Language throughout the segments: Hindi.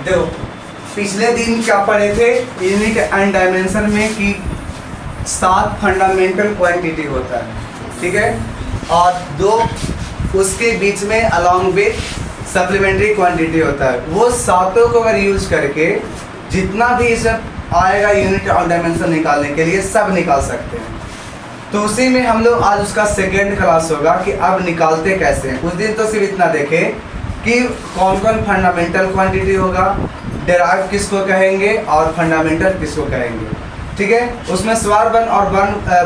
देखो पिछले दिन क्या पढ़े थे यूनिट एंड डायमेंशन में कि 7 फंडामेंटल क्वांटिटी होता है, ठीक है, और 2 उसके बीच में अलॉन्ग विथ सप्लीमेंट्री क्वांटिटी होता है। वो सातों को अगर यूज करके जितना भी इसे आएगा यूनिट और डायमेंशन निकालने के लिए सब निकाल सकते हैं। तो उसी में हम लोग आज उसका सेकेंड क्लास होगा कि अब निकालते कैसे हैं। उस दिन तो सिर्फ इतना देखे कि कौन कौन फंडामेंटल क्वांटिटी होगा, डेराइव किसको कहेंगे और फंडामेंटल किसको कहेंगे, ठीक है। उसमें स्वर वन और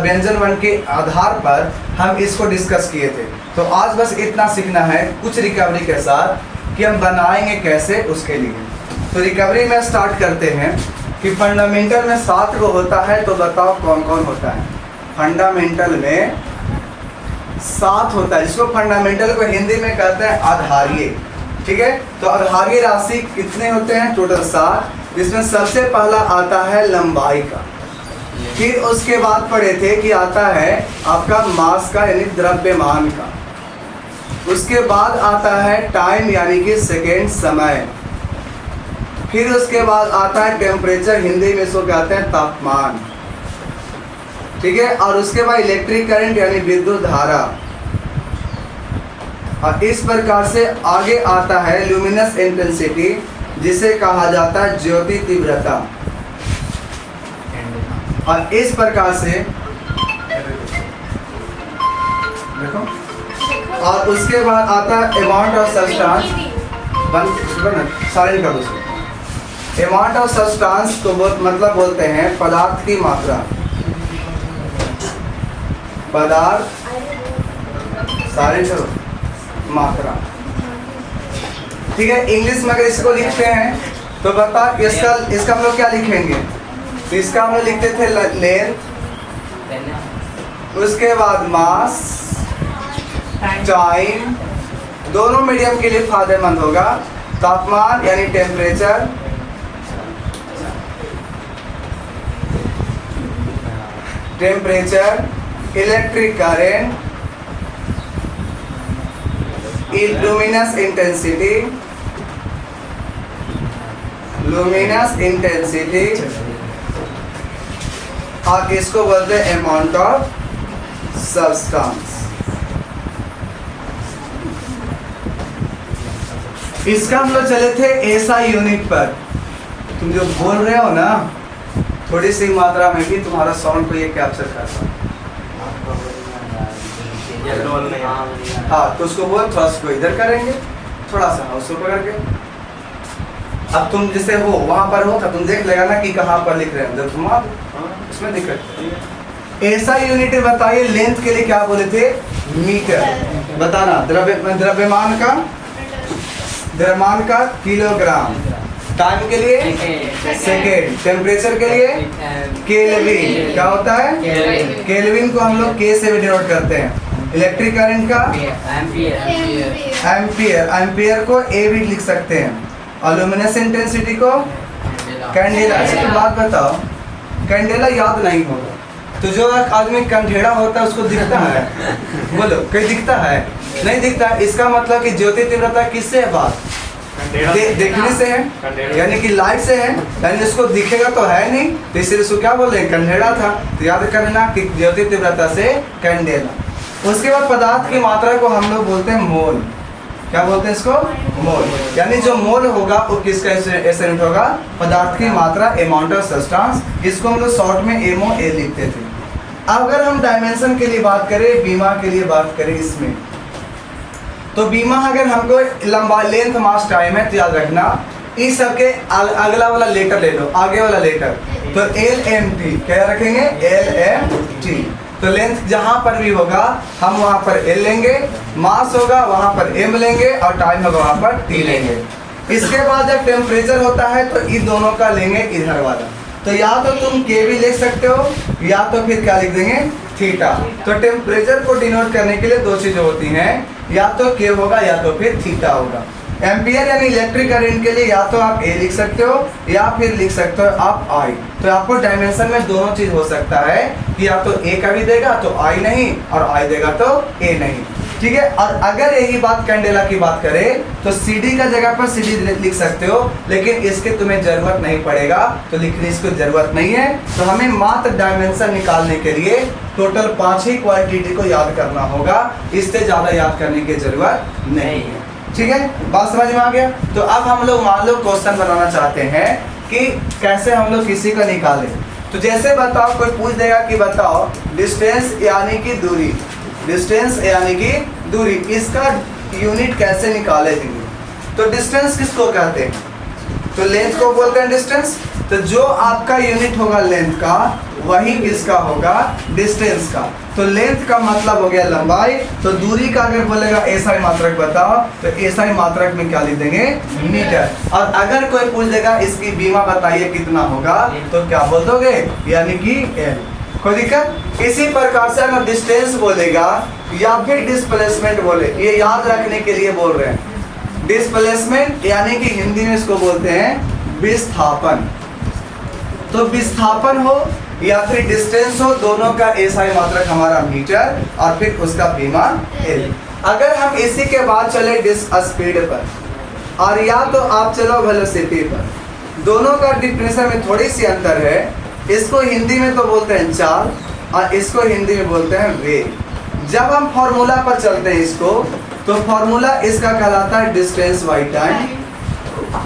व्यंजन वन के आधार पर हम इसको डिस्कस किए थे। तो आज बस इतना सीखना है कुछ रिकवरी के साथ कि हम बनाएंगे कैसे उसके लिए। तो रिकवरी में स्टार्ट करते हैं कि फंडामेंटल में 7 को होता है, तो बताओ कौन कौन होता है। फंडामेंटल में 7 होता है, जिसको फंडामेंटल को हिंदी में कहते हैं आधारीय, ठीक है। तो आधारीय राशि कितने होते हैं? टोटल 7, जिसमें सबसे पहला आता है लंबाई का, फिर उसके बाद पढ़े थे कि आता है आपका मास का यानी द्रव्यमान का, उसके बाद आता है टाइम यानी कि सेकेंड समय, फिर उसके बाद आता है टेम्परेचर, हिंदी में इसको कहते हैं तापमान, ठीक है, और उसके बाद इलेक्ट्रिक करंट यानी विद्युत धारा, और इस प्रकार से आगे आता है ल्यूमिनस इंटेंसिटी, जिसे कहा जाता है ज्योति तीव्रता, और इस प्रकार से देखो, और उसके बाद आता है अमाउंट ऑफ सब्सटेंस, साइलेंट कर दो। अमाउंट ऑफ सब्सटेंस को मतलब बोलते हैं पदार्थ की मात्रा, पदार्थ सारे चलो मात्रा, ठीक है। इंग्लिश में अगर इसको लिखते हैं तो बता इसका हम लोग क्या लिखेंगे? तो इसका हम लोग लिखते थे लेंथ, उसके बाद मास, टाइम, दोनों मीडियम के लिए फायदेमंद होगा, तापमान यानी temperature, electric current, luminous intensity, और इसको बोलते हैं अमाउंट ऑफ सब्सटेंस। इसका हम लोग चले थे एसआई यूनिट पर। तुम जो बोल रहे हो ना थोड़ी सी मात्रा में भी तुम्हारा साउंड को ये कैप्चर करता है। हाँ, तो उसको बोल थोड़ा सा इधर करेंगे, थोड़ा सा उसको पकड़ के। अब तुम जैसे हो वहाँ पर हो तो तुम देख लेगा ना कि कहाँ पर लिख रहे हैं, जब तुम उसमें दिक्कत। ऐसा यूनिट बताइए, लेंथ के लिए क्या बोले थे? मीटर। बताना। द्रव्यमान का किलोग्राम, टाइम के लिए सेकेंड, टेम्परेचर के लिए केल्विन। क्या होता है? केल्विन को हम लोग के से भी डिनोट करते हैं। इलेक्ट्रिक करंट का एम्पियर को ए भी लिख सकते हैं। और लुमिनस इंटेंसिटी को कैंडेला। अच्छा तो बात बताओ, कैंडेला याद नहीं होगा तो जो आदमी कंधेड़ा होता है उसको दिखता है? बोलो, कहीं दिखता है? नहीं दिखता। इसका मतलब कि ज्योति तीव्रता किससे है? बात देखने से है, यानी कि लाइट से है, यानी इसको दिखेगा तो है नहीं, तो इसलिए इसको क्या बोल रहे हैं? कंधेड़ा था। तो याद करना कि ज्योति तीव्रता से कैंडेला। उसके बाद पदार्थ की मात्रा को हम लोग बोलते हैं मोल। क्या बोलते हैं इसको? मोल। यानी जो मोल होगा वो किसका एसएनएट होगा? पदार्थ की मात्रा, अमाउंट ऑफ सब्सटेंस। इसको हम लोग शॉर्ट में MOA लिखते थे। अगर हम डायमेंशन के लिए बात करें, बीमा के लिए बात करें इसमें, तो बीमा अगर हमको लंबा लेंथ मास टाइम है तो याद रखना इस सबके अगला वाला लेटर ले लो, आगे वाला लेटर। तो LMT क्या रखेंगे? LMT। तो लेंथ जहाँ पर भी होगा हम वहाँ पर L लेंगे, मास होगा वहाँ पर M लेंगे, और टाइम होगा वहाँ पर T लेंगे। इसके बाद जब टेम्परेचर होता है तो इन दोनों का लेंगे इधर वाला। तो या तो तुम K भी ले सकते हो, या तो फिर क्या लिख देंगे? थीटा। तो टेम्परेचर को डिनोट करने के लिए दो चीजें होती हैं, या तो K होगा या तो फिर थीटा होगा। एम्पियर यानी इलेक्ट्रिक करंट के लिए या तो आप A लिख सकते हो या फिर लिख सकते हो आप I। तो आपको डायमेंशन में दोनों चीज हो सकता है कि या तो A का भी देगा तो I नहीं, और I देगा तो A नहीं। ठीक है। और अगर यही बात कैंडेला की बात करें तो CD का जगह पर CD लिख सकते हो, लेकिन इसके तुम्हें जरूरत नहीं पड़ेगा, तो लिखने की जरूरत नहीं है। तो हमें मात्र डायमेंशन निकालने के लिए टोटल 5 ही क्वांटिटी को याद करना होगा, इससे ज्यादा याद करने की जरूरत नहीं है। ठीक है, बात समझ में आ गया। तो अब हम लोग मान लो क्वेश्चन बनाना चाहते हैं कि कैसे हम लोग किसी का निकालें। तो जैसे बताओ, कोई पूछ देगा कि बताओ डिस्टेंस यानी कि दूरी, डिस्टेंस यानी कि दूरी, इसका यूनिट कैसे निकाले देंगे। तो डिस्टेंस किसको कहते हैं, तो लेंथ को बोलते हैं डिस्टेंस। तो जो आपका यूनिट होगा लेंथ का, वही किसका होगा, डिस्टेंस का। तो लेंथ का मतलब हो गया लंबाई, तो दूरी का अगर बोलेगा एसआई मात्रक बताओ, तो एसआई मात्रक में क्या लिख देंगे, मीटर। और अगर कोई पूछ देगा इसकी बीमा बताइए कितना होगा, तो क्या बोल दोगे, यानी कि एल। कोई दिक्कत। इसी प्रकार से अगर डिस्टेंस बोलेगा या फिर डिस्प्लेसमेंट बोले, ये याद रखने के लिए बोल रहे हैं। डिस्प्लेसमेंट यानी कि हिंदी में इसको बोलते हैं विस्थापन। तो विस्थापन हो या फिर डिस्टेंस हो, दोनों का एसआई मात्रक हमारा मीटर और फिर उसका बीमा एल। अगर हम इसी के बाद चले स्पीड पर, और या तो आप चलो वेलोसिटी पर, दोनों का डिफरेंस में थोड़ी सी अंतर है। इसको हिंदी में तो बोलते हैं चाल और इसको हिंदी में बोलते हैं वेग। जब हम फॉर्मूला पर चलते हैं इसको, तो फॉर्मूला इसका कहलाता है distance by time,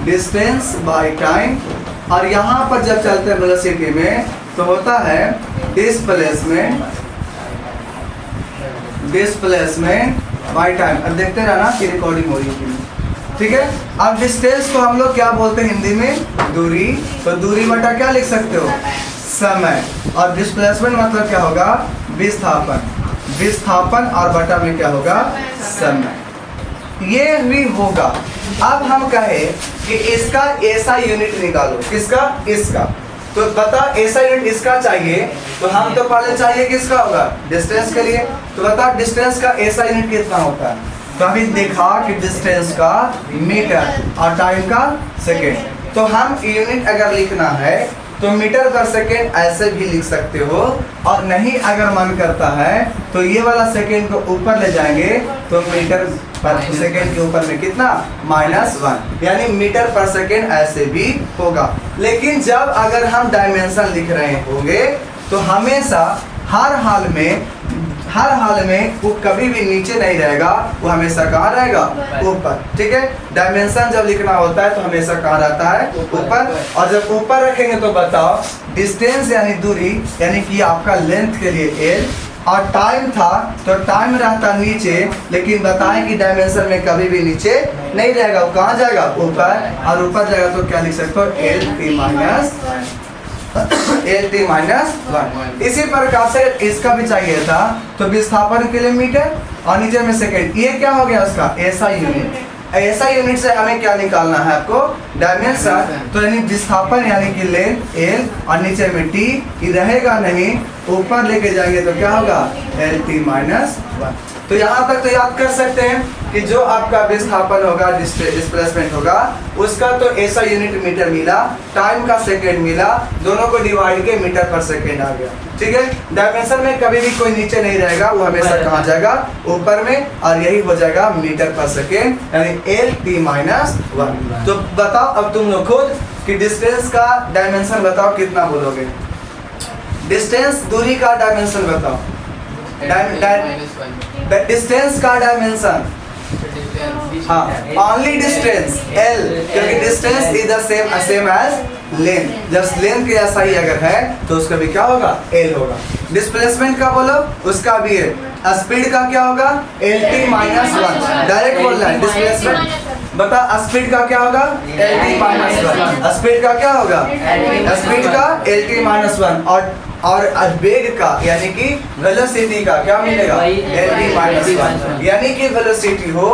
distance by time. और यहाँ पर जब चलते हैं वेलोसिटी में, तो होता है डिस्प्लेसमेंट, डिस्प्लेसमेंट बाई टाइम। अब देखते रहना कि रिकॉर्डिंग हो रही है, ठीक है। अब डिस्टेंस को हम लोग क्या बोलते हैं हिंदी में, दूरी। तो दूरी बटा क्या लिख सकते हो, समय। और डिस्प्लेसमेंट मतलब क्या होगा, विस्थापन, विस्थापन और बटा में क्या होगा, समय। ये भी होगा। अब हम कहे कि इसका ऐसा यूनिट निकालो, किसका, इसका। तो बता ऐसा यूनिट इसका चाहिए, तो हम तो पहले चाहिए किसका होगा, डिस्टेंस के लिए। तो बता डिस्टेंस का ऐसा यूनिट कितना होता है। तो अभी देखा कि डिस्टेंस का मीटर और टाइम का सेकेंड। तो हम यूनिट अगर लिखना है तो मीटर पर सेकेंड ऐसे भी लिख सकते हो, और नहीं अगर मन करता है तो ये वाला सेकेंड को ऊपर ले जाएंगे, तो मीटर पर सेकेंड के ऊपर में कितना, -1, यानी मीटर पर सेकेंड ऐसे भी होगा। लेकिन जब अगर हम डायमेंशन लिख रहे होंगे, तो हमेशा हर हाल में वो कभी भी नीचे नहीं रहेगा, वो हमेशा कहाँ रहेगा, ऊपर। ठीक है, डायमेंशन जब लिखना होता है तो हमेशा कहाँ रहता है, ऊपर। और जब ऊपर रखेंगे तो बताओ डिस्टेंस यानी दूरी, यानी कि आपका लेंथ के लिए एल, और टाइम था तो टाइम रहता नीचे, लेकिन बताएं कि डायमेंशन में कभी भी नीचे नहीं रहेगा, वो कहाँ जाएगा, ऊपर। और ऊपर जाएगा तो क्या लिख सकते हो, LT-1। इसी प्रकार से इसका भी चाहिए था, तो विस्थापन के लिए मीटर और नीचे में सेकेंड। ये क्या हो गया उसका, ऐसा यूनिट। ऐसा यूनिट से हमें क्या निकालना है आपको, डायमेंशन। तो यानी विस्थापन यानी कि लेंथ एल और नीचे में टी, ये रहेगा नहीं, ऊपर लेके जाएंगे तो क्या होगा, LT-1। तो यहाँ तक तो याद कर सकते हैं कि जो आपका विस्थापन होगा, डिस्प्लेसमेंट होगा, उसका तो ऐसा यूनिट मीटर मिला, टाइम का सेकेंड मिला, दोनों को डिवाइड के मीटर पर सेकेंड आ गया। ठीक है, डायमेंशन में कभी भी कोई नीचे नहीं रहेगा, वो हमेशा कहाँ जाएगा, ऊपर में, और यही हो जाएगा मीटर पर सेकेंड, यानी LT-1। तो बताओ अब तुम लोग खुद कि डिस्टेंस का डायमेंशन बताओ कितना बोलोगे। डिस्टेंस, दूरी का डायमेंशन बताओ, डिस्टेंस का डायमेंशन, हाँ, ओनली डिस्टेंस L, क्योंकि distance is the same as length. जब लेंथ के ऐसा ही अगर है तो उसका भी क्या होगा, L होगा। डिस्प्लेसमेंट का बोलो, उसका भी है। स्पीड का क्या होगा, LT-1। डायरेक्ट बोलना है, डिस्प्लेसमेंट बता, स्पीड का क्या होगा, LT-1। स्पीड का क्या होगा, स्पीड का LT-1। और वेग का यानी कि वेलोसिटी का क्या मिलेगा, LT-1। यानी कि वेलोसिटी हो,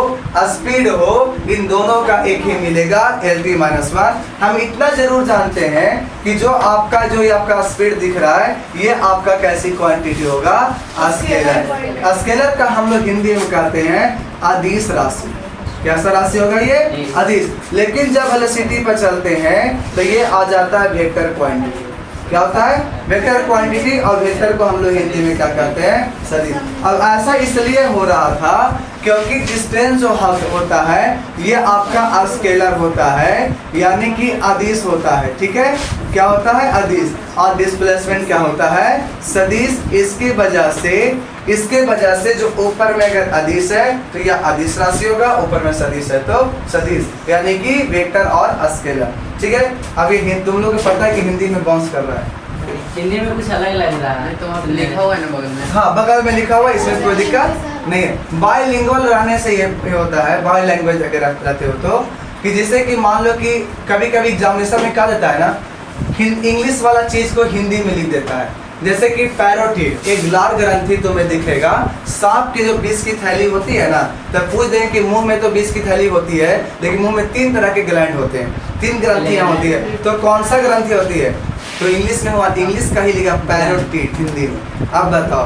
स्पीड हो, इन दोनों का एक ही मिलेगा, LT-1। हम इतना जरूर जानते हैं कि जो आपका स्पीड दिख रहा है, ये आपका कैसी क्वांटिटी होगा, स्केलर। स्केलर का हम लोग हिंदी में कहते हैं अदिश राशि। कैसा राशि होगा ये, अदिश। लेकिन जब वेलोसिटी पर चलते हैं तो ये आ जाता है वेक्टर क्वांटिटी। क्या होता है? वेक्टर क्वांटिटी, और वेक्टर को हम लोग हिंदी में क्या कहते हैं? सदिश। अब ऐसा इसलिए हो रहा था क्योंकि डिस्टेंस जो होता है ये आपका स्केलर होता है, यानी कि अदिश होता है, ठीक है? क्या होता है? अदिश। और डिस्प्लेसमेंट क्या होता है? सदिश। इसकी वजह से जो ऊपर में अगर अदिश है तो यह अदिश राशि होगा, ऊपर में सदिश है तो सदिश, यानी कि वेक्टर और स्केलर, ठीक है? अभी तुम लोग को पता है कि हिंदी में बाउंस कर रहा है, हिंदी में कुछ अलग लग रहा है, तो लिखा हुआ है ना बगल में। हाँ, बगल में लिखा हुआ है, इसमें कोई दिक्कत नहीं है। बायलिंगुअल रहने से ये होता है, बाय लैंग्वेज अगर रहते हो तो, कि जैसे कि मान लो कि कभी कभी एग्जामिनेशन में क्या देता है ना, इंग्लिश वाला चीज को हिंदी में लिख देता है। जैसे कि पैरोटिड, एक लाल ग्रंथि तुम्हें दिखेगा, सांप की जो विष की थैली होती है ना, तब पूछ दें कि मुंह में तो विष की थैली होती है, लेकिन मुंह में 3 तरह के ग्लैंड होते हैं, 3 ग्रंथियां होती है, तो कौन सा ग्रंथि होती है? तो इंग्लिश में हुआ, इंग्लिश का ही लिखा पैरोटिड हिंदी में। अब बताओ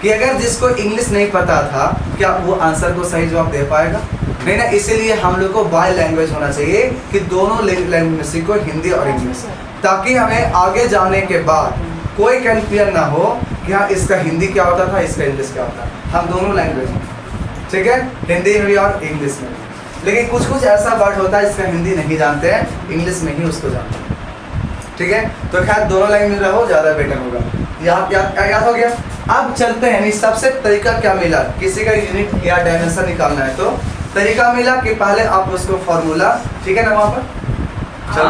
कि अगर जिसको इंग्लिश नहीं पता था, क्या वो आंसर को सही जवाब दे पाएगा? नहीं ना। इसीलिए हम लोग को बाय लैंग्वेज होना चाहिए कि दोनों लैंग्वेज में सीखो, हिंदी और इंग्लिश, ताकि हमें आगे जाने के बाद कोई कंफ्यूजन ना हो कि हाँ इसका हिंदी क्या होता था, इसका इंग्लिश क्या होता है। हम दोनों लैंग्वेज में, ठीक है, हिंदी में भी और इंग्लिश में भी। लेकिन कुछ कुछ ऐसा वर्ड होता है जिसका हिंदी नहीं जानते हैं, इंग्लिश में ही उसको जानते हैं, ठीक है? तो खैर दोनों लैंग्वेज में रहो, ज़्यादा बेटर होगा। याद हो गया? अब चलते हैं, सबसे तरीका क्या मिला, किसी का यूनिट या डायमेंशन निकालना है तो तरीका मिला कि पहले आप उसको फॉर्मूला, ठीक है ना, वहाँ पर चलो,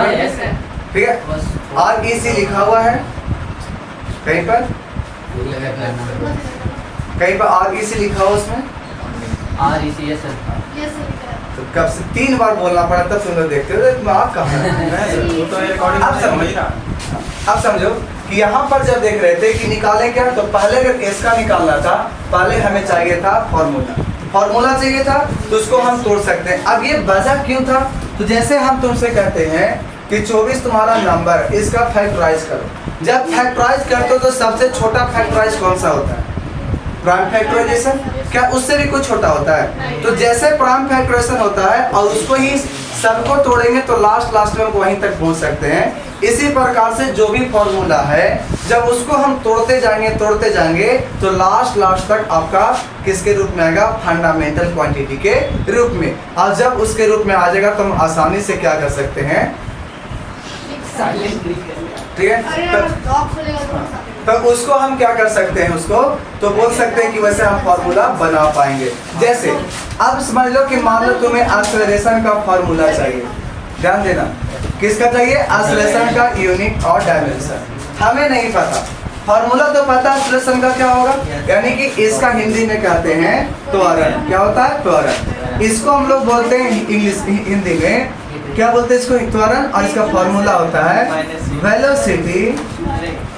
ठीक है, REC लिखा हुआ है कहीं पर REC लिखा हो उसमें, REC, यस सर। तो कब से 3 बार बोलना पड़ा तब तुम लोग देखते हो, दिमाग कहाँ है? अब समझो कि यहाँ पर जब देख रहे थे कि निकाले क्या, तो पहले अगर इसका निकालना था, पहले हमें चाहिए था फॉर्मूला चाहिए था, तो उसको हम तोड़ सकते हैं। अब ये वजह क्यों था? तो जैसे हम तुमसे कहते हैं कि 24 तुम्हारा नंबर, इसका फैक्टराइज करो। जब फैक्टराइज करते हो तो सबसे छोटा फैक्टराइज कौन सा होता है? Prime factorization. क्या उससे भी कुछ छोटा होता है? तो जैसे प्राइम फैक्टराइजेशन होता है और उसको ही सबको तोड़ेंगे तो लास्ट में वहीं तक पहुंच सकते हैं। इसी प्रकार से जो भी फॉर्मूला है, जब उसको हम तोड़ते जाएंगे तो लास्ट तक आपका किसके रूप में आएगा? फंडामेंटल क्वांटिटी के रूप में। और जब उसके रूप में आ जाएगा तो हम आसानी से क्या कर सकते हैं? ठीक है, तो उसको हम क्या कर सकते हैं, उसको तो बोल सकते हैं कि वैसे हम फॉर्मूला बना पाएंगे। जैसे अब समझ लो कि मान लो तुम्हें एक्सेलरेशन का फॉर्मूला चाहिए, ध्यान देना, किसका चाहिए? एक्सेलरेशन का यूनिट और डायमेंशन। हमें नहीं पता, फॉर्मूला तो पता है एक्सेलरेशन का क्या होगा, यानी कि इसका हिंदी में कहते हैं त्वरण। क्या होता है? त्वरण। इसको हम लोग बोलते हैं इंग्लिश, हिंदी में क्या बोलते हैं इसको? त्वरण। और इसका फॉर्मूला होता है वेलोसिटी,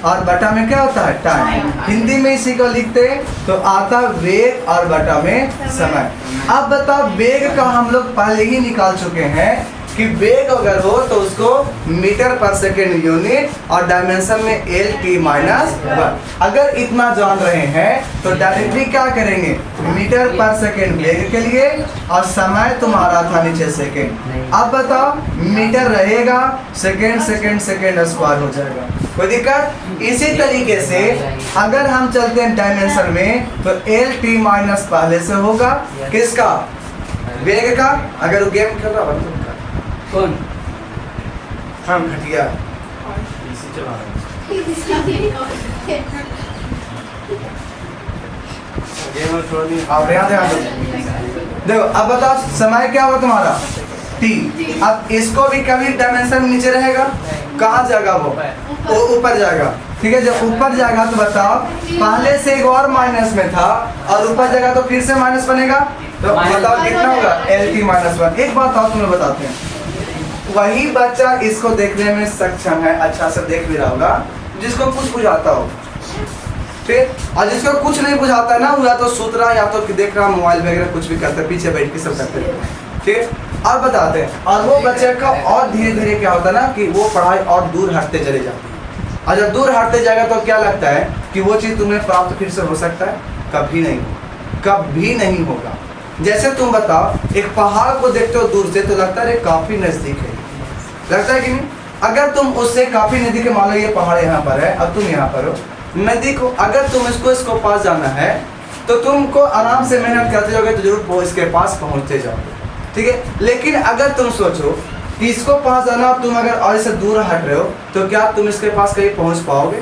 और बटा में क्या होता है? टाइम। हिंदी में इसी को लिखते तो आता वेग और बटा में समय। अब बताओ, वेग का हम लोग पहले ही निकाल चुके हैं कि वेग अगर हो तो उसको मीटर पर सेकेंड यूनिट, और डायमेंशन में LT-1। अगर इतना जान रहे हैं तो डायरेक्टली क्या करेंगे? मीटर पर सेकेंड वेग के लिए, और समय तुम्हारा था नीचे सेकेंड। अब बताओ, मीटर रहेगा, सेकेंड स्क्वायर हो जाएगा, कोई दिक्कत? इसी तरीके से अगर हम चलते हैं डायमेंशन में तो LT- पहले से होगा, किसका? वेग का। अगर वो गेम खेल रहा है कौन? हम घटिया देखो। अब बताओ समय क्या होगा तुम्हारा? T। अब इसको भी कभी डायमेंशन में नीचे रहेगा, कहाँ जाएगा? वो ऊपर जाएगा, ठीक है। जब ऊपर जाएगा तो बताओ, पहले से एक और माइनस में था और ऊपर जाएगा तो फिर से माइनस बनेगा, तो बताओ कितना होगा? LT-1। एक बात और तुम्हें बताते हैं, वही बच्चा इसको देखने में सक्षम है, अच्छा से देख भी रहा होगा, जिसको कुछ बुझाता हो, ठीक। और जिसको कुछ नहीं बुझाता ना, वो या तो सूत रहा, या तो देख रहा, मोबाइल वगैरह कुछ भी करता है, पीछे बैठ के सब करते हैं, ठीक। अब बताते हैं, और वो बच्चे का और धीरे धीरे क्या होता है ना कि वो पढ़ाई और दूर हटते चले जाते हैं, और जब दूर हटते जाएगा तो क्या लगता है कि वो चीज़ तुम्हें प्राप्त फिर से हो सकता है? कभी नहीं, कभी नहीं होगा। जैसे तुम बताओ, एक पहाड़ को देखते हो दूर से तो लगता है काफी नजदीक है, लगता है कि नहीं? अगर तुम उससे काफी नदी के, मान लो ये पहाड़ यहाँ पर है, अब तुम यहाँ पर हो, नदी को अगर तुम इसको पास जाना है तो तुमको आराम से मेहनत करते जाओगे तो जरूर वो इसके पास पहुंचते जाओगे, ठीक है। लेकिन अगर तुम सोचो कि इसको पास जाना, तुम अगर और इससे दूर हट रहे हो तो क्या तुम इसके पास कहीं पहुंच पाओगे?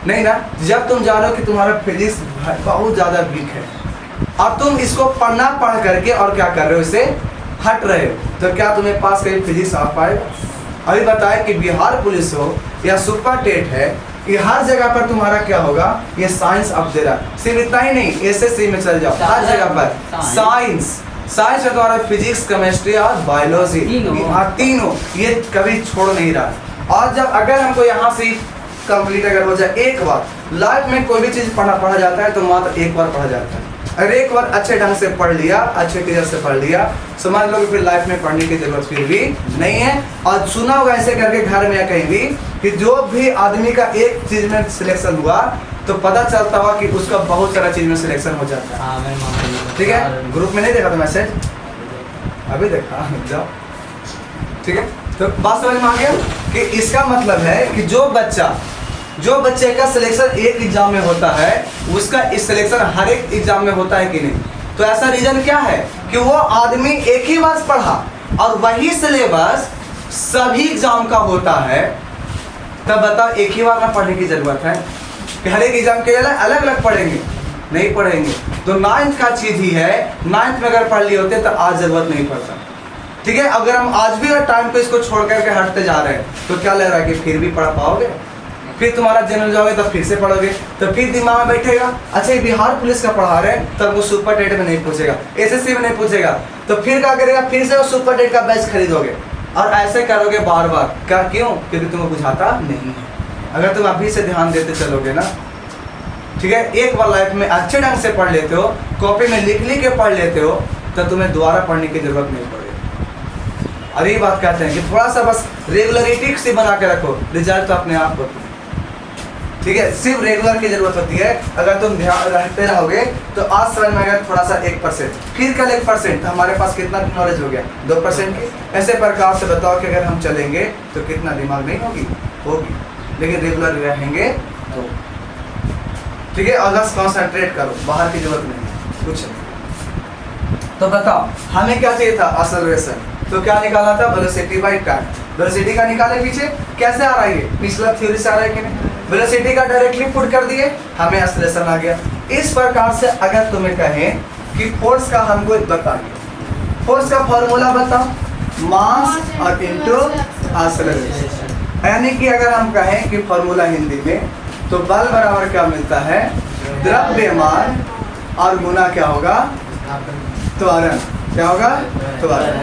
नहीं ना। जब तुम जान लो कि तुम्हारा फिजिक्स बहुत ज़्यादा वीक है और तुम इसको पढ़ करके और क्या कर रहे हो, इससे हट रहे हो, तो क्या तुम्हें पास कहीं फिजिक्स आ पाएगा? अभी बताए कि बिहार पुलिस हो या सुपर टेट है, कि हर जगह पर तुम्हारा क्या होगा, ये साइंस अब दे रहा है। सिर्फ इतना ही नहीं, एसएससी में चल जाओ, हर जगह पर साइंस में तुम्हारा फिजिक्स, केमिस्ट्री और बायोलॉजी, तीनों ये कभी छोड़ नहीं रहा। और जब अगर हमको यहाँ से कंप्लीट अगर हो जाए एक बार, लाइफ में कोई भी चीज़ पढ़ा जाता है तो मात्र एक बार पढ़ा जाता है। अगर एक बार अच्छे ढंग से पढ़ लिया, अच्छे टीचर से पढ़ लिया, समझ लो कि फिर लाइफ में पढ़ने की जरूरत फिर भी नहीं है। और सुना होगा ऐसे करके घर में या कहीं भी कि जो भी आदमी का एक चीज में सिलेक्शन हुआ तो पता चलता हुआ कि उसका बहुत सारा चीज में सिलेक्शन हो जाता है, ठीक है। ग्रुप में नहीं देखा था मैसेज, अभी देखा जाओ, ठीक है। तो बात समझ में आ गया कि इसका मतलब है कि जो बच्चे का सिलेक्शन एक एग्जाम में होता है उसका इस सिलेक्शन हर एक एग्जाम में होता है कि नहीं। तो ऐसा रीजन क्या है कि वो आदमी एक ही बार पढ़ा और वही सिलेबस सभी एग्जाम का होता है, तब बताओ एक ही बार में पढ़ने की जरूरत है कि हर एक एग्जाम के लिए अलग अलग पढ़ेंगे? नहीं पढ़ेंगे। तो 9th का चीज ही है, 9th में अगर पढ़ लिए होते तो आज जरूरत नहीं पड़ता, ठीक है। अगर हम आज भी अगर टाइम पे इसको छोड़ करके हटते जा रहे हैं तो क्या लग रहा है कि फिर भी पढ़ पाओगे? फिर तुम्हारा जनरल जाओगे तो फिर से पढ़ोगे, तो फिर दिमाग में बैठेगा अच्छा ये बिहार पुलिस का पढ़ा रहे हैं, तब वो सुपर टेट में नहीं पूछेगा, एसएससी में नहीं पूछेगा, तो फिर क्या करेगा, फिर से वो सुपर टेट का बैच खरीदोगे और ऐसे करोगे बार बार। क्या, क्यों? क्योंकि तुम्हें बुझाता नहीं है। अगर तुम अभी से ध्यान देते चलोगे ना, ठीक है, एक बार लाइफ में अच्छे ढंग से पढ़ लेते हो, कॉपी में लिख के पढ़ लेते हो, तो तुम्हें दोबारा पढ़ने की जरूरत नहीं पड़ेगी। और ये बात कहते हैं कि थोड़ा सा बस रेगुलरिटी से बना के रखो, रिजल्ट तो अपने आप होता है, ठीक है। सिर्फ रेगुलर की जरूरत होती है। अगर तुम ध्यान रहते रहोगे तो आज समझ में आएगा थोड़ा सा 1%, फिर कल 1%, हमारे पास कितना नॉलेज हो गया, 2% की। ऐसे प्रकार से बताओ कि अगर हम चलेंगे तो कितना दिमाग नहीं होगी, लेकिन रेगुलर रहेंगे तो, ठीक है। और बस कॉन्सेंट्रेट करो, बाहर की जरूरत नहीं कुछ। तो बताओ हमें क्या चाहिए था, एक्सेलरेशन, तो क्या निकाला था, वेलोसिटी बाय टाइम। वेलोसिटी का निकाले पीछे, कैसे आ रहा है ये, पिछला थ्योरी से आ रहा है कि नहीं। वेलोसिटी का डायरेक्टली पुट कर दिए, हमें एक्सेलरेशन आ गया। इस प्रकार से अगर तुम्हें कहें कि फोर्स का हमको बताइए, फोर्स का फॉर्मूला बताओ, मास और इनटू एक्सेलरेशन। यानी कि अगर हम कहें कि फॉर्मूला हिंदी में, तो बल बराबर क्या मिलता है, द्रव्यमान और गुना क्या होगा, त्वरण। क्या होगा, त्वरण।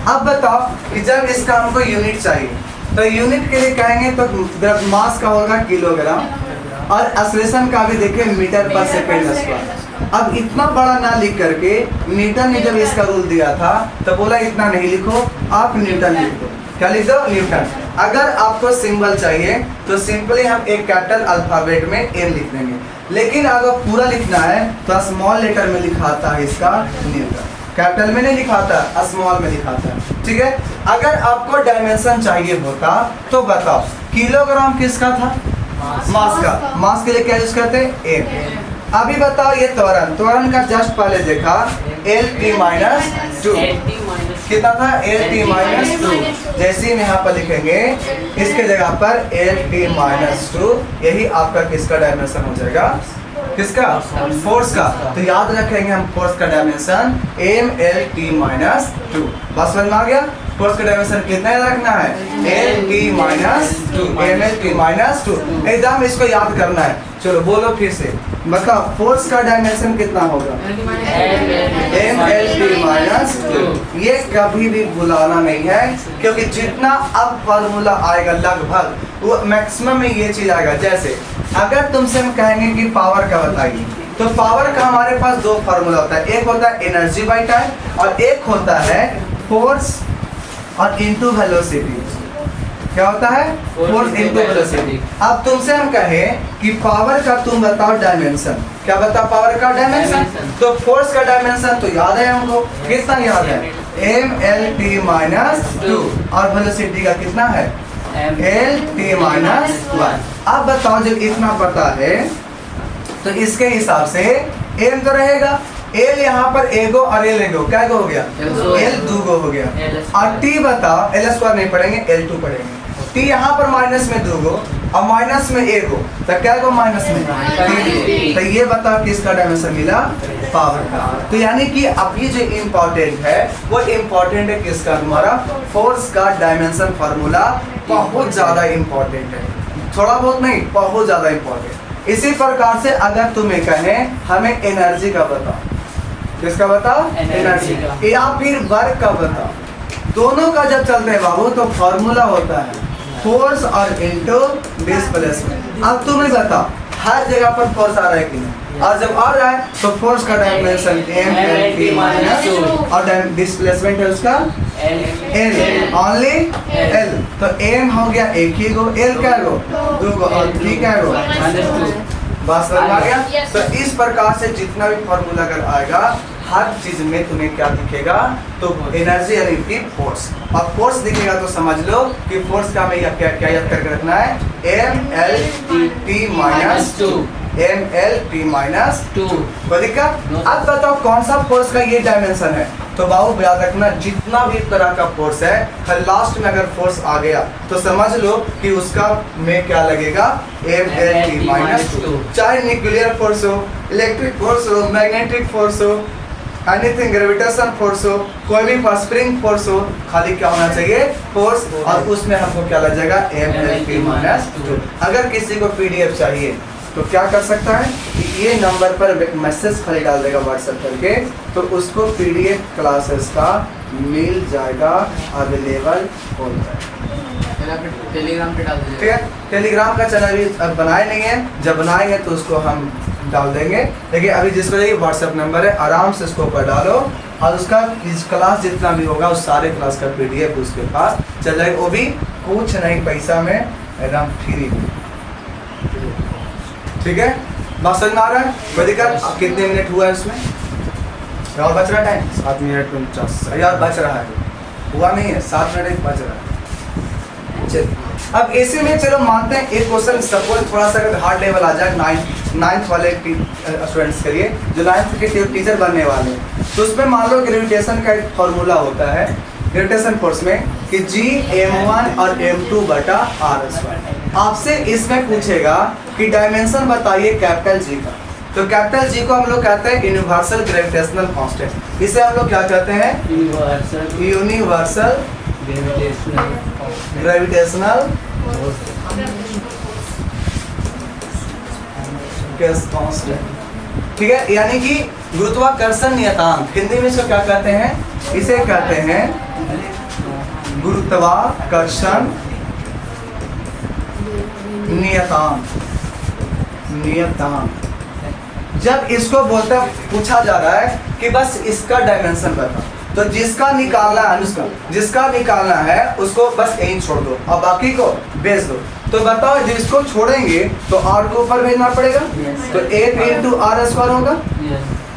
अब बताओ कि जब इसका हमको यूनिट चाहिए तो यूनिट के लिए कहेंगे तो मास का होगा किलोग्राम और एक्सेलरेशन का भी देखिए मीटर पर सेकेंड स्क्वायर। अब इतना बड़ा ना लिख करके न्यूटन ने जब इसका रूल दिया था तो बोला इतना नहीं लिखो, आप न्यूटन लिख दो। क्या लिख दो, न्यूटन। अगर आपको सिंबल चाहिए तो सिंपली हम एक कैपिटल अल्फाबेट में एन लिख देंगे, लेकिन अगर पूरा लिखना है तो स्मॉल लेटर में लिखाता है इसका न्यूटन, कैपिटल में नहीं लिखाता, स्मॉल में लिखाता है, ठीक है। अगर आपको डायमेंशन चाहिए होता तो बताओ किलोग्राम किसका था, मास का। मास के लिए क्या यूज करते हैं, एम। अभी बताओ ये त्वरण, त्वरण का जस्ट पहले देखा L-T-2 कितना था, L-T-2। जैसे ही यहाँ पर लिखेंगे इसके जगह पर L-T-2, यही आपका किसका डायमेंशन हो जाएगा, किसका, फोर्स का। तो याद रखेंगे हम फोर्स का डायमेंशन M-L-T-2। बस समझ में आ गया, फोर्स का डायमेंशन कितना रखना है, L-T-2, M-L-T-2। एकदम इसको याद करना है। चलो बोलो फिर से, बताओ फोर्स का डायमेंशन कितना होगा, M-L-T-2। ये कभी भी भुलाना नहीं है, क्योंकि जितना अब फॉर्मूला आएगा लगभग वो मैक्सिमम में ये चीज आएगा। जैसे अगर तुमसे हम कहेंगे कि पावर का बताइए, तो पावर का हमारे पास दो फार्मूला होता है, एक होता है एनर्जी बाय टाइम और एक होता है फोर्स और इनटू वेलोसिटी। क्या होता है, फोर्स इनटू वेलोसिटी। अब तुमसे हम कहें कि पावर का तुम बताओ डायमेंशन, क्या बताओ पावर का डायमेंशन, तो फोर्स का डायमेंशन तो याद है हमको, कितना याद है, M-L-T-2 और वेलोसिटी का कितना है एल टी माइनस 1। अब बताओ जब इतना पता है तो इसके हिसाब से एम तो रहेगा, एल यहाँ पर एगो और एल एगो क्या हो गया, एल दूगो हो गया। और टी बताओ, एल स्क्वायर नहीं पढ़ेंगे, एल टू पढ़ेंगे। टी यहाँ पर माइनस में दूगो और माइनस में एगो, तो क्या गो माइनस में तो ये बताओ किसका डायमेंशन मिला, पावर का। तो यानी कि अभी जो इम्पोर्टेंट है वो इम्पोर्टेंट है किसका, तुम्हारा फोर्स का डायमेंशन फार्मूला बहुत ज्यादा इम्पोर्टेंट है, थोड़ा बहुत नहीं बहुत ज्यादा इम्पोर्टेंट। इसी प्रकार से अगर तुम्हें कहें हमें एनर्जी का बताओ, किसका बताओ, एनर्जी का, या फिर वर्क का बताओ, दोनों का जब चलते हैं बाबू तो फॉर्मूला होता है फोर्स और इनटू डिस्प्लेसमेंट। अब तुम्हें बताओ हर जगह पर फोर्स आ रहा है कि नहीं, और जब आ रहा है तो फोर्स का dimension M L T minus और डिस्प्लेसमेंट है उसका एल, ओनली एल। तो एम हो गया एक ही गो, एल क्या गो दो गो, और टी क्या गो बस समझ आ गया। तो इस प्रकार से जितना भी फॉर्मूला अगर आएगा हर चीज में तुम्हें क्या दिखेगा, तो एनर्जी यानी कि फोर्स, और फोर्स दिखेगा तो समझ लो कि फोर्स का हमें क्या याद करके रखना है, M L T minus 2, M L T minus 2। कोई दिक्कत? अब बताओ कौन सा फोर्स का ये डायमेंशन है, तो बाबू याद रखना जितना भी तरह का फोर्स है हर लास्ट में अगर फोर्स आ गया तो समझ लो कि उसका में क्या लगेगा, एम एल टी माइनस 2। चाहे न्यूक्लियर फोर्स हो, इलेक्ट्रिक फोर्स हो, मैग्नेटिक फोर्स हो, एनीथिंग ग्रेविटेशन फोर्स हो, कोई भी स्प्रिंग फोर्स हो, खाली क्या होना चाहिए फोर्स, और उसमें हमको क्या लग जाएगा एम एल टी माइनस 2। अगर किसी को पीडीएफ चाहिए तो क्या कर सकता है कि ये नंबर पर मैसेज खाली डाल देगा व्हाट्सएप करके, तो उसको पीडीएफ क्लासेस का मिल जाएगा, अवेलेबल हो जाएगा। टेलीग्राम पे डाल दीजिए, ठीक है। टेलीग्राम का चैनल भी अब बनाए नहीं है, जब बनाएंगे तो उसको हम डाल देंगे, लेकिन अभी जिसको चाहिए व्हाट्सएप नंबर है, आराम से उसको ऊपर डालो और उसका इस क्लास जितना भी होगा उस सारे क्लास का पीडीएफ उसके पास चल जाएगा, वो भी कुछ नहीं पैसा में एकदम फ्री। ठीक है, बात समझ में आ रहा है? कोई दिक्कत? अब कितने मिनट हुआ है उसमें, और बच रहा है टाइम 7 मिनट 49 यार बच रहा है, हुआ नहीं है 7 मिनट बच रहा है। चलिए अब ऐसे में चलो मानते हैं एक क्वेश्चन सपोज थोड़ा सा अगर हार्ड लेवल आ जाए, नाइन्थ वाले स्टूडेंट्स के लिए जो 9th के टीचर बनने वाले हैं, तो उसमें मान लो ग्रेविटेशन का एक फॉर्मूला होता है ग्रेविटेशन फोर्स में कि जी m1 और m2 बटा r स्क्वायर। आपसे इसमें पूछेगा कि डायमेंशन बताइए कैपिटल जी का, तो कैपिटल जी को हम लोग कहते हैं यूनिवर्सल ग्रेविटेशनल कांस्टेंट, इसे हम लोग क्या कहते हैं, यूनिवर्सल ग्रेविटेशनल कांस्टेंट। ठीक है, यानी कि गुरुत्वाकर्षण नियतांक, हिंदी में इसको क्या कहते हैं, इसे कहते हैं गुरुत्वाकर्षण नियतांक। जब इसको बोलते पूछा जा रहा है कि बस इसका डायमेंशन बता, तो जिसका निकालना है उसका, जिसका निकालना है उसको बस यहीं छोड़ दो और बाकी को भेज दो। तो बताओ जिसको छोड़ेंगे तो r को ऊपर भेजना पड़ेगा, तो 8 इंटू आर स्क्वायर होगा,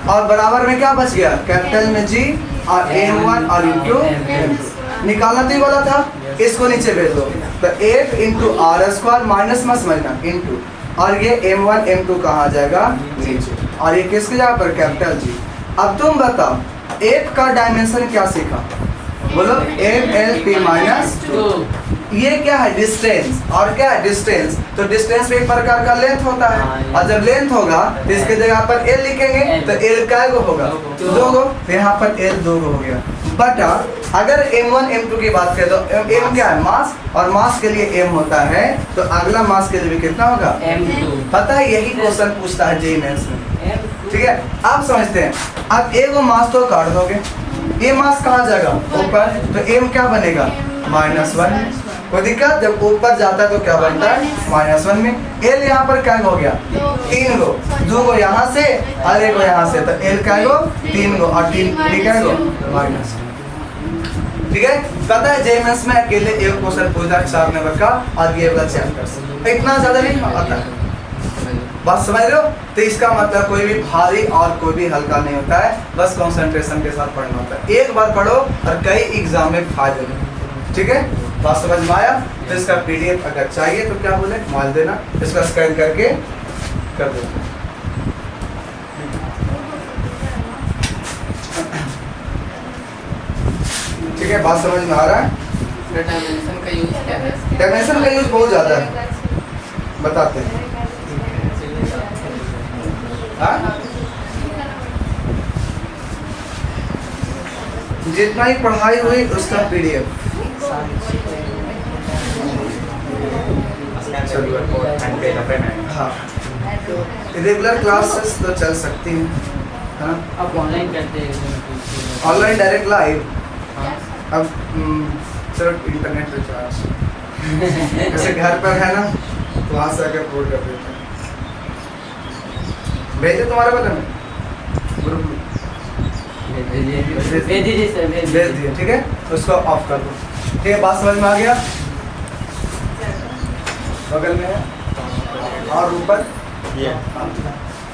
और बराबर में क्या बच गया, कैपिटल में जी और m1 और इंटू निकालना तो ही बोला था, इसको नीचे भेज दो, तो 8 इंटू आर स्क्वायर माइनस मत समझना इंटू, और ये m1 m2 कहाँ जाएगा नीचे, और ये किसके जगह पर कैपिटल जी। अब तुम बताओ एक का डायमेंशन क्या सीखा, बोलो एम एल टी माइनस 2। ये क्या है, डिस्टेंस, और क्या है डिस्टेंस, तो डिस्टेंस में एक प्रकार का लेंथ होता है, और जब लेंथ होगा तो इसके जगह पर एल लिखेंगे, तो एल क्या गो होगा, 2 गो, तो यहाँ पर एल 2 गो हो गया। बटा अगर m1 m2 की बात करें तो m क्या है, मास, और मास के लिए m होता है, तो अगला मास के लिए भी कितना होगा, m2। पता है यही क्वेश्चन पूछता है जेईई मेंस में। ठीक है, आप समझते हैं, अब एगो मास तो काट दोगे, ये मास कहाँ जाएगा ऊपर, तो m क्या बनेगा -1। कोई दिक्कत, जब ऊपर जाता है तो क्या बनता है -1 में। l यहाँ पर क्या हो गया 3 गो, 2 गो यहाँ से और 1 गो यहाँ से, तो l क्या गो 3 गो और 3 क्या गो -। ठीक है, पता है जेईई मेंस में अकेले एक क्वेश्चन पूछता है 4 नंबर का, और ये वाला चैप्टर इतना ज्यादा नहीं आता है, बात समझ रहे हो। तो इसका मतलब कोई भी भारी और कोई भी हल्का नहीं होता है, बस कंसंट्रेशन के साथ पढ़ना होता है। एक बार पढ़ो और कई एग्जाम में फायदे। ठीक है, बात समझ में आया? तो इसका PDF अगर चाहिए तो क्या बोले, मान देना, इसका स्कैन करके कर देना। ठीक है, बात समझ में आ रहा है? डायमेंशन का यूज क्या है? डायमेंशन का यूज बहुत ज्यादा है, बताते हैं। हाँ? जितना ही पढ़ाई हुई उसका PDF। हाँ, रेगुलर क्लासेस तो चल सकती हैं, है ना? आप ऑनलाइन करते हैं? ऑनलाइन डायरेक्ट लाइव, हाँ। अब सिर्फ इंटरनेट रिचार्ज जैसे घर पर है ना, तो वहाँ से आके अपलोड कर देते हैं। भेजे तुम्हारे वाले में ग्रुप में? भेज दीजिए सर, भेज भेज दिए, ठीक है, उसको ऑफ कर दो। ठीक है, बात समझ में आ गया? बगल में है और ऊपर